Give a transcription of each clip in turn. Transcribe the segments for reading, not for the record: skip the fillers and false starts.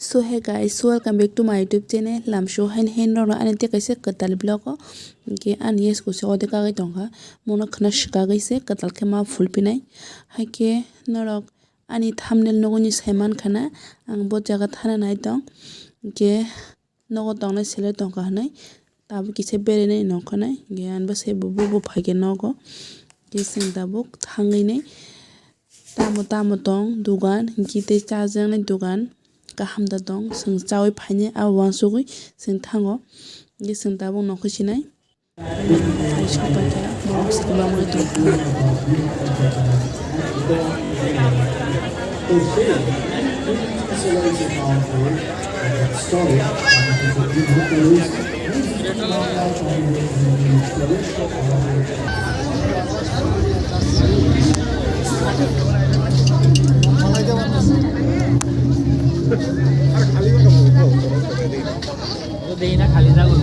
So hey guys, welcome back to my YouTube channel. Lam show hen ro ani te kaise katal blog ke an yes ko se ode ka ga tonga mono khna shika gaise katal ke ma full pinai ha ke norok ani thumbnail nogo ni saiman khana ang bo jaga thana nai tong ke nogo tong na sele tong ka nai tabu kise bere nai no khana ge an ba se bu phage nogo ke sing tabuk thangai nai tamo tong dugan gite chajang nai dugan kahamda dong sing chawi phaine a wansugui sing thango ge sing tabung nokhusinai Deina खाली जागो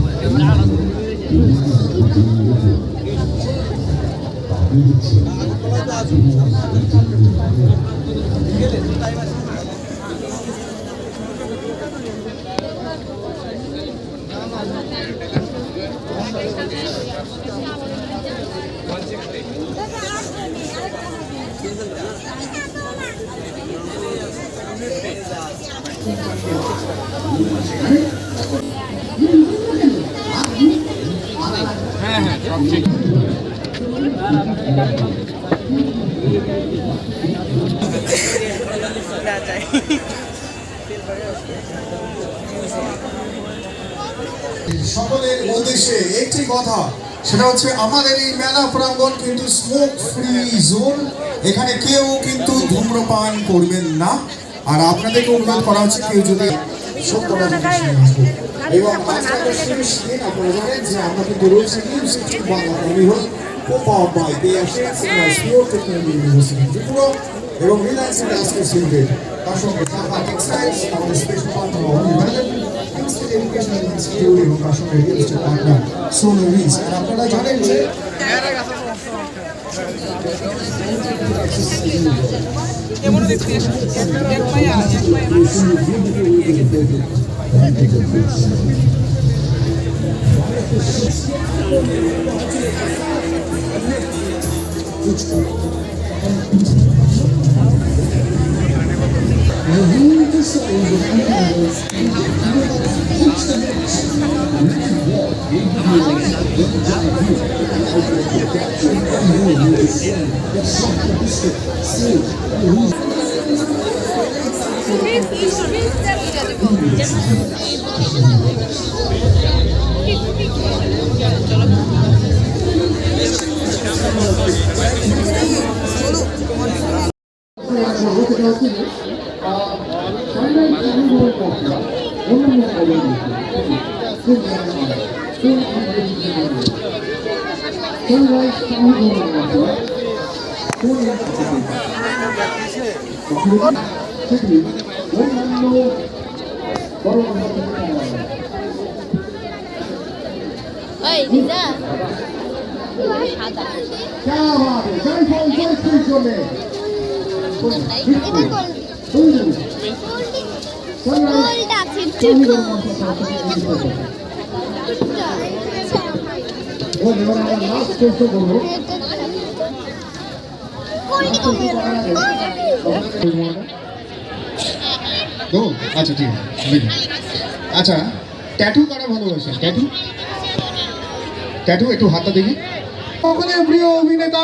সকলের উদ্দেশ্যে একটি কথা, সেটা হচ্ছে আমাদের এই মেলা প্রাঙ্গণ কিন্তু স্মোক ফ্রি জোন। এখানে কেউ কিন্তু ধূম্রপান করবেন না। আর আপনাদেরকে অনুরোধ করা হচ্ছে কেউ যদি এবং আপনারা জানেন যে আমরা কিন্তু রয়েছে বাংলা পরিবহন পাওয়ার বাই ত্রিপুরা এবং রিলায়েন্স ইন্ডাস্ট্রিজ লিমিটেড, তার সঙ্গে ঢাকা টেক্সটাইলস আমাদের স্পেশাল পার্টনার এডুকেশনাল ইনস্টিটিউট এবং তার সঙ্গে রিয়েল এস্টেট পার্টনার সোনো রিস। আর আপনারা জানেন যে Oi, Lisa. Ada. আচ্ছা ঠিক আছে। আচ্ছা, ট্যাটু করা ভালোবাসে? ট্যাটু ট্যাটু একটু হাতটা দেখি। সকলের প্রিয় অভিনেতা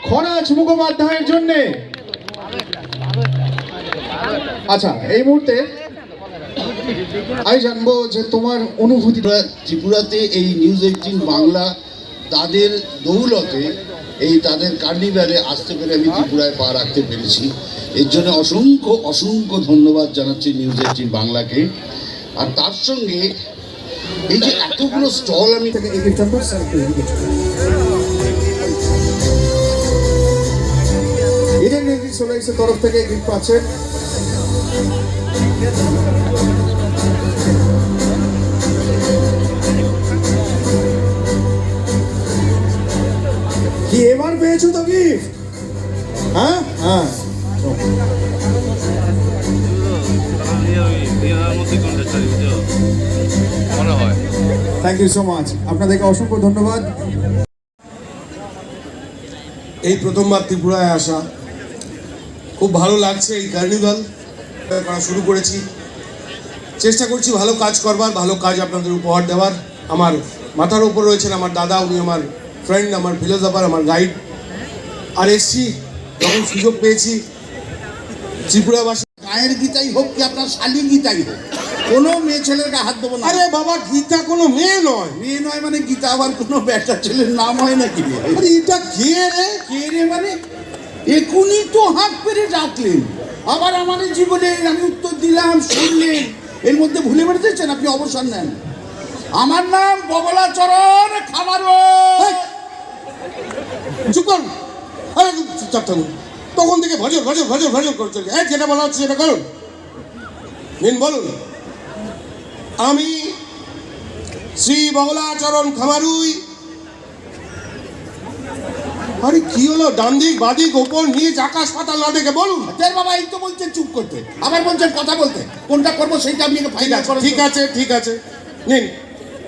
খরাজ মুখোপাধ্যায়ের জন্য। আচ্ছা, এই মুহূর্তে আমি জানবো যে তোমার অনুভূতি। ত্রিপুরাতে এই নিউজ 18 বাংলা তাদের দৌলতে এই তাদের কার্নিভ্যালে আসতে পেরে আমি ত্রিপুরায় পা রাখতে পেরেছি। এর জন্য অসংখ্য ধন্যবাদ জানাচ্ছি নিউজ 18 বাংলাকে। আর তার সঙ্গে এই যে এতগুলো স্টল আমি ইডেন নিউজ সোলাইসের তরফ থেকে গিফট পাচ্ছেন। কি এবার পেয়েছো তো গিফট? হ্যাঁ হ্যাঁ মধ্যে কণ্ঠস্বরী বুঝো মনে হয়। থ্যাংক ইউ সো মাচ, আপনাদেরকে অসংখ্য ধন্যবাদ। এই প্রথমবার ত্রিপুরায় আসা, খুব ভালো লাগছে। এই কার্নিভাল করা শুরু করেছি, চেষ্টা করছি ভালো কাজ করবার, ভালো কাজ আপনাদের উপহার দেওয়ার। আমার মাথার উপর রয়েছেন আমার দাদা, উনি আমার ফ্রেন্ড, আমার ফিলোসফার, আমার গাইড। আর এসছি যখন সুযোগ পেয়েছি ত্রিপুরাবাসী। গায়ের গীতাই হোক কি আপনার শালি গীতাই হোক, কোনো মেয়ে ছেলের গায়ে হাত দেবো না। আরে বাবা, গীতা কোনো মেয়ে নয়। মেয়ে নয় মানে গীতা আবার কোনো বেটা ছেলের নাম হয় নাকি? আরে এটা কে রে? কে রে মানে এখনই তো হাত পেরে ডাকলেন, আবার আমাদের জীবনে আমি উত্তর দিলাম, শুনলেন, এর মধ্যে ভুলে বেড়েছেন আপনি, অবসর নেন। আমার নাম বগলাচরণ খামারুই। চুপ করুন, আরে চুপচাপ থাকুন। তখন থেকে ভজর ভজর ভজর ভজর করে চলছে। যেটা বলা হচ্ছে সেটা করুন। নিন বলুন। আমি শ্রী বগলাচরণ খামারুই। আরে কি হলো? ডান দিক বাদিক ওপর নিচ আকাশ পাতাল না দেখে বলুন। তোর বাবা এই তো বলছেন চুপ করতে, আবার বলছেন কথা বলতে। কোনটা করবো সেইটা আপনি ফাইনাল করেন। ঠিক আছে ঠিক আছে, নিন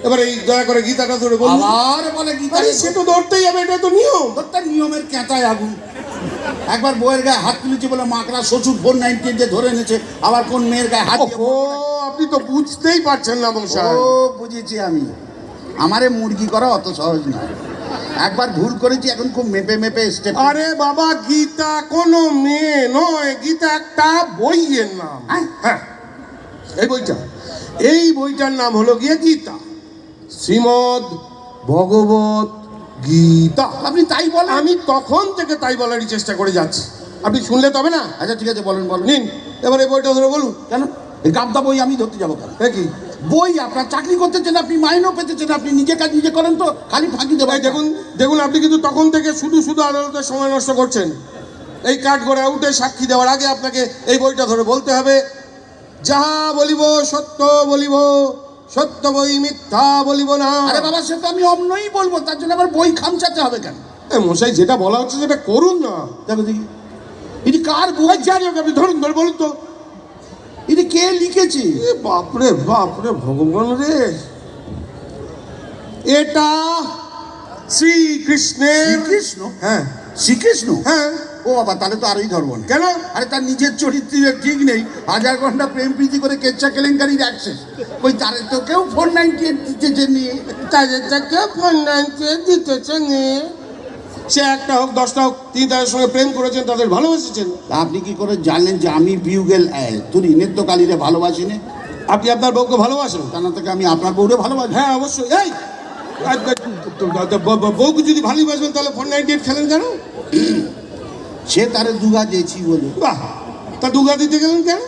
এবার এই দয়া করে গীতাটা ধরে বলুন। আবার বলে গীতা, আরে সে তো ধরতেই হবে, এটা তো নিয়ম। তোর নিয়মের ক্যাঁচায় আগুন। একবার বইয়ের গায়ে হাত তুলেছে বলে মাকড়া শ্বশুর 419 যে ধরে এনেছে, আবার কোন মেয়ের গায়ে হাত দিয়ে- ও আপনি তো বুঝতেই পারছেন না মশাই। ও বুঝেছি আমি, আমারে মুরগি করা অত সহজ নয়। একবার ভুল করেছি, এখন খুব মেপে মেপে স্টেপ। আরে বাবা, গীতা কোনো মেয়ে নয়, গীতা একটা বইয়ের নাম। হ্যাঁ, এই বইটার নাম হলো গিয়ে গীতা, শ্রীমদ ভগবত গীতা। আপনি তাই বলেন? আমি তখন থেকে তাই বলারই চেষ্টা করে যাচ্ছি, আপনি শুনলে তবে না। আচ্ছা ঠিক আছে, বলেন বলেন। নিন এবার এই বইটা ধরে বলুন। কেন এই গাবদা বই আমি ধরতে যাবো কেন? হ্যাঁ কি বই আপনার চাকরি করতেছেন, আপনি মাইনেও পেতেছেন, আপনি নিজে কাজ নিজে করেন, তো খালি ফাঁকি দেবেন। ভাই দেখুন দেখুন, আপনি কিন্তু তখন থেকে শুধু শুধু আদালতের সময় নষ্ট করছেন। এই কাঠ গড়ে উঠে সাক্ষী দেওয়ার আগে আপনাকে এই বইটা ধরে বলতে হবে, যাহা বলিব সত্য বলিব, সত্য বই মিথ্যা বলিব না। আরে বাবা, সে তো আমি অমনই বলবো, তার জন্য আবার বই খামচাতে হবে কেন? মশাই যেটা বলা হচ্ছে সেটা করুন না। দেখো দেখি, এটি কার বই? জানি আপনি ধরুন, ধরে বলুন তো। এটি কে লিখেছে? বাপরে বাপরে ভগবান রে, এটা শ্রীকৃষ্ণের। শ্রীকৃষ্ণ? হ্যাঁ শ্রীকৃষ্ণ? হ্যাঁ। ও বাবা, তাহলে তো আরই ধরবো না। কেন? আরে তার নিজের চরিত্রের ঠিক নেই, 1000 ঘন্টা প্রেম প্রীতি করে কেচ্ছা কেলেঙ্কারির অ্যাক্সেস। ওই তারে তো কেউ 498 দিতেছে নিয়ে, তাদের থেকে ফাইন্যান্সে দিতেছে নিয়ে। সে একটা হোক 10টা হোক, তিনি তাদের সঙ্গে প্রেম করেছেন, তাদের ভালোবেসেছেন। তা আপনি কি করে জানলেন যে আমি বিউগেল তুরি নেত্যকালীরে ভালোবাসি না? আপনি আপনার বউকে ভালোবাসেন? তা না থেকে আমি আপনার বউরে ভালোবাসি। হ্যাঁ অবশ্যই। এই বউকে যদি ভালোবাসবেন তাহলে 498 খেলেন কেন? সে তারে দুগা দিয়েছি বলে। বাহ, তা দুগা দিতে গেলেন কেন?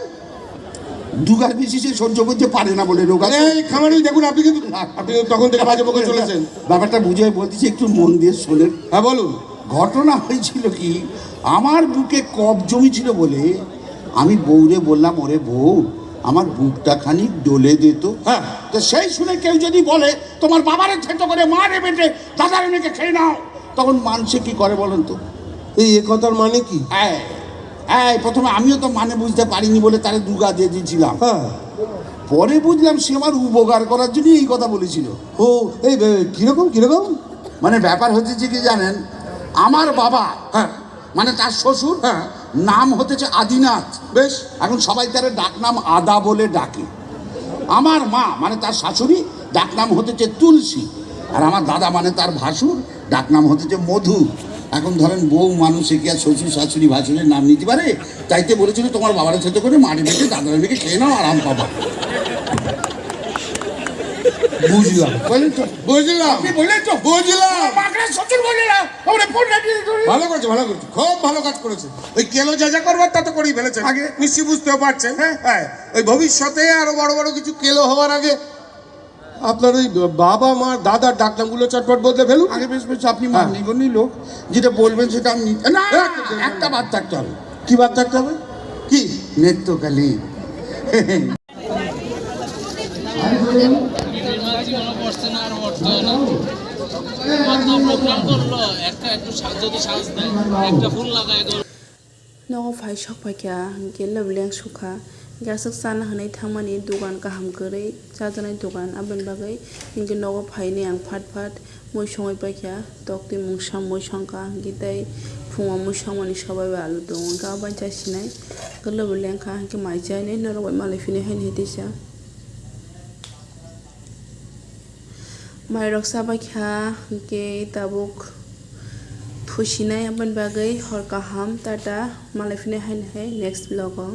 দুগার বেশি সে সহ্য করতে পারে না বলে রোগা। এই খামারি দেখুন, আপনি কিন্তু তখন থেকে বাজে বকে চলেছেন। ব্যাপারটা বুঝে বলতেছি, একটু মন দিয়ে শোনেন। হ্যাঁ বলুন। ঘটনা হয়েছিল কি, আমার বুকে কফ জমেছিল বলে আমি বউরে বললাম, ওরে বউ আমার বুকটা খানিক ডলে দিত। হ্যাঁ, তো সেই শুনে কেউ যদি বলে তোমার বাবারে ছেটো করে মারে বেটে দাদার মেয়েকে খেয়ে নাও, তখন মানুষে কি করে বলেন তো? এই কথার মানে কি? প্রথমে আমিও তো মানে বুঝতে পারিনি বলে তারে দুগা দিয়ে দিয়েছিলাম। হ্যাঁ, পরে বুঝলাম সে আমার উপকার করার জন্য এই কথা বলেছিল। ও এই কিরকম কিরকম? মানে ব্যাপার হচ্ছে কি জানেন, আমার বাবা, হ্যাঁ মানে তার শ্বশুর, হ্যাঁ, নাম হতেছে আদিনাথ। বেশ। এখন সবাই তার ডাক নাম আদা বলে ডাকে। আমার মা মানে তার শাশুড়ি, ডাক নাম হতেছে তুলসী। আর আমার দাদা মানে তার ভাসুর, ডাক নাম হতেছে মধু। এখন ধরেন বউ মানুষে কি আর শ্বশুর শাশুড়ি ভাসুরের নাম নিতে পারে? তাইতে বলেছিল তোমার বাবার সাথে করে মাটি মেখে দাদার মেয়েকে খেয়ে নাও, আরাম পাবা। বুঝলাম, বললেন তো? বুঝলাম, আপনি বললেন তো? বুঝলাম। শ্বশুর বললেন না, ভালো করেছে, ভালো করেছে, খুব ভালো কাজ করেছে। ওই কেন যা যা করবার তা তো করেই ফেলেছেন আগে, নিশ্চয়ই বুঝতেও পারছেন। হ্যাঁ, ওই ভবিষ্যতে আরো বড় বড় কিছু কেলো হওয়ার আগে আপনার ওই বাবা মা দাদার ডাকনামগুলো চটপট বলতে ফেলুন। আগে বেশ বেশ আপনি মান্যগণ্য লোক, যেটা বলবেন সেটা আমি না, একটা বাদ থাকতে হবে। কি বাদ থাকতে হবে? কি? নেত্যকালী। Nong fai shok pa kya, ke lab leng sukha, Gasak sana hanai thamani dogan kaham korei chajanai dogan aboni bagoi hingke nogo phaine ang phat phat moi songoi paikha tok tui mungsang moi songkha hingke tei phungo moi songmani sobai bai alu tongo hingke abo baisa sinai kolobo lengkha hingke maichai nei norog bai malai phine haini hitisa mairok sabaikha hingke tabuk thusinai aboni bagoi hor kaham tata malai phine haini hai next vlog o.